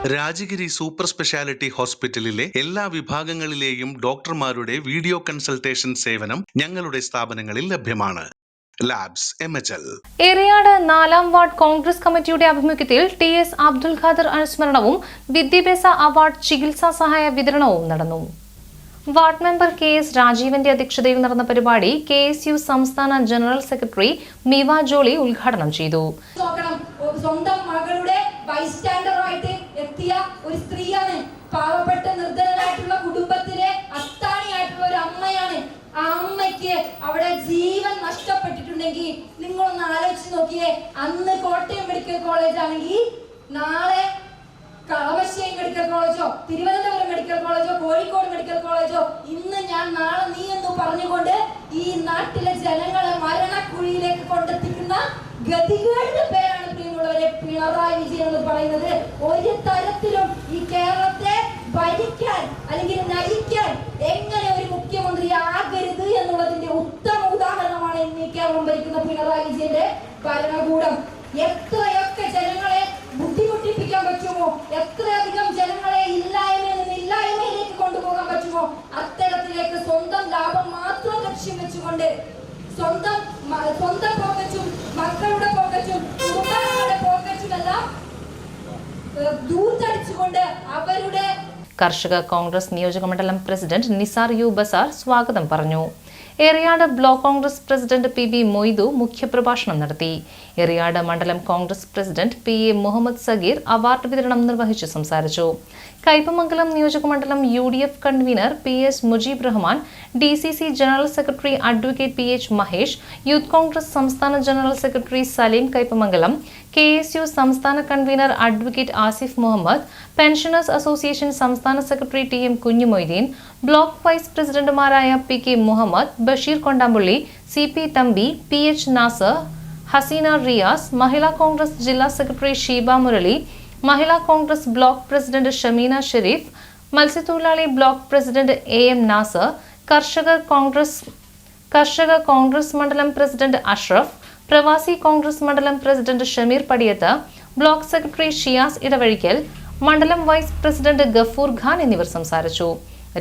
Rajagiri super speciality ഹോസ്പിറ്റലിലെ എല്ലാ വിഭാഗങ്ങളിലെയും ഡോക്ടർമാരുടെ വീഡിയോ കൺസൾട്ടേഷൻ സേവനം ഞങ്ങളുടെ സ്ഥാപനങ്ങളിൽ ലഭ്യമാണ്. Labs MHL. Eriyad 4-ാം ward Congress കമ്മിറ്റിയുടെ ആഭിമുഖ്യത്തിൽ TS അബ്ദുൽ ഖാദർ അനുസ്മരണവും വിദ്യാഭ്യാസ അവാർഡ് ചികിത്സാ സഹായ വിതരണവും നടന്നു. വാർഡ് മെമ്പർ KS രാജീവന്റെ അധ്യക്ഷതയിൽ നടന്ന പരിപാടി KSU സംസ്ഥാന ജനറൽ സെക്രട്ടറി മീവ ജോളി ഉദ്ഘാടനം ചെയ്തു. സ്വന്തം മകളുടെ ബൈസ്റ്റാൻഡറായിട്ട് എത്തിയ ഒരു സ്ത്രീയാണ്. പാവപ്പെട്ട നിർധനരായിട്ടുള്ള കുടുംബത്തിലെ അത്താണിയായിട്ടുള്ള ഒരു അമ്മയാണ്. ആ അമ്മയ്ക്ക് അവിടെ ജീവൻ നഷ്ടപ്പെട്ടിട്ടുണ്ടെങ്കിൽ നിങ്ങളൊന്ന് ആലോചിച്ച് നോക്കിയേ. അന്ന് കോട്ടയം മെഡിക്കൽ കോളേജ് ആണെങ്കിൽ നാളെ കളമശ്ശേരി മെഡിക്കൽ കോളേജോ തിരുവനന്തപുരം മെഡിക്കൽ കോളേജോ കോഴിക്കോട് മെഡിക്കൽ കോളേജോ ഇന്ന് ഞാൻ നാളെ നീ എന്ന് പറഞ്ഞുകൊണ്ട് ഈ നാട്ടിലെ ജനങ്ങളെ മരണക്കുഴിയിലേക്ക് കൊണ്ടെത്തിക്കുന്ന ഗതികേടിന്റെ പേരാണ് പ്രിയമുള്ളവരെ പിണറായി വിജയൻ എന്ന് പറയുന്നത്. ഒരു തരത്തിലും ഈ കേരളത്തെ ഭരിക്കാൻ അല്ലെങ്കിൽ നയിക്കാൻ എങ്ങനെ ഒരു മുഖ്യമന്ത്രി ആകരുത് എന്നുള്ളതിന്റെ ഉത്തമ ഉദാഹരണമാണ് ഇന്ന് കേരളം ഭരിക്കുന്ന പിണറായി വിജയന്റെ ഭരണകൂടം. എത്രയൊക്കെ ജനങ്ങളെ ബുദ്ധിമുട്ടിപ്പിക്കാൻ പറ്റുമോ, എത്രയധികം ജനങ്ങളെ ഇല്ലായ്മയിൽ നിന്ന് ഇല്ലായ്മയിലേക്ക് കൊണ്ടുപോകാൻ പറ്റുമോ, അത്തരത്തിലേക്ക് സ്വന്തം ലാഭം മാത്രം ലക്ഷ്യം വെച്ചുകൊണ്ട് സ്വന്തം പോക്കറ്റും മക്കളുടെ പോക്കറ്റും കുടുംബങ്ങളുടെ പോക്കറ്റുമെല്ലാം ദൂർത്തടിച്ചുകൊണ്ട് അവരുടെ കർഷക കോൺഗ്രസ് നിയോജക മണ്ഡലം പ്രസിഡന്റ് നിസാർ യു ബസാർ സ്വാഗതം പറഞ്ഞു. Eriyad block Congress president PB Moidu മുഖ്യപ്രഭാഷണം നടത്തി. ഏറിയാട് മണ്ഡലം Congress president PA Muhammad Sageer award വിതരണം നിർവഹിച്ചു സംസാരിച്ചു. കയ്പമംഗലം നിയോജക മണ്ഡലം UDF convener PS Mujeeb Rahman, DCC general secretary advocate PH Mahesh, youth Congress സംസ്ഥാന general secretary Saleem Kaipamangalam, KSU സംസ്ഥാന convener advocate Asif Muhammad, pensioners association സംസ്ഥാന secretary TM Kunjumoideen, block vice പ്രസിഡന്റുമാരായ PK Muhammad, Basheer Kondampully, CP Thampi, PH Nasar, Haseena Riyas, മഹിളാ കോൺഗ്രസ് ജില്ലാ സെക്രട്ടറി ഷീബ മുരളി, മഹിളാ കോൺഗ്രസ് ബ്ലോക്ക് പ്രസിഡന്റ് ഷമീന ഷെരീഫ്, മത്സ്യത്തൊഴിലാളി ബ്ലോക്ക് പ്രസിഡന്റ് AM നാസർ, കർഷക കോൺഗ്രസ് മണ്ഡലം പ്രസിഡന്റ് അഷ്റഫ്, പ്രവാസി കോൺഗ്രസ് മണ്ഡലം president Shameer Padiyath, block secretary Shiyas Edavazhikkal, മണ്ഡലം വൈസ് പ്രസിഡന്റ് ഗഫൂർ ഖാൻ എന്നിവർ സംസാരിച്ചു.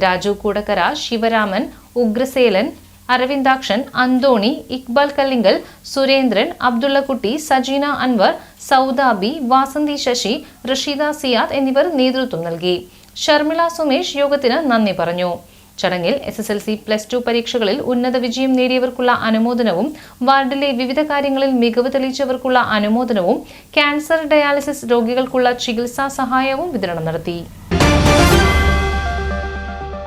രാജു കൂടക്കര, ശിവരാമൻ, ഉഗ്രസേലൻ, അരവിന്ദാക്ഷൻ, അന്തോണി, ഇക്ബാൽ കല്ലിങ്കൽ, സുരേന്ദ്രൻ, അബ്ദുള്ളക്കുട്ടി, സജീന അൻവർ, സൗദാബി, വാസന്തി ശശി, റഷീദ സിയാദ് എന്നിവർ നേതൃത്വം നൽകി. ഷർമിള സുമേഷ് യോഗത്തിന് നന്ദി പറഞ്ഞു. ചടങ്ങിൽ SSLC+2 പരീക്ഷകളിൽ ഉന്നത വിജയം നേടിയവർക്കുള്ള അനുമോദനവും വാർഡിലെ വിവിധ കാര്യങ്ങളിൽ മികവ് തെളിയിച്ചവർക്കുള്ള അനുമോദനവും ക്യാൻസർ ഡയാലിസിസ് രോഗികൾക്കുള്ള ചികിത്സാ സഹായവും വിതരണം നടത്തി.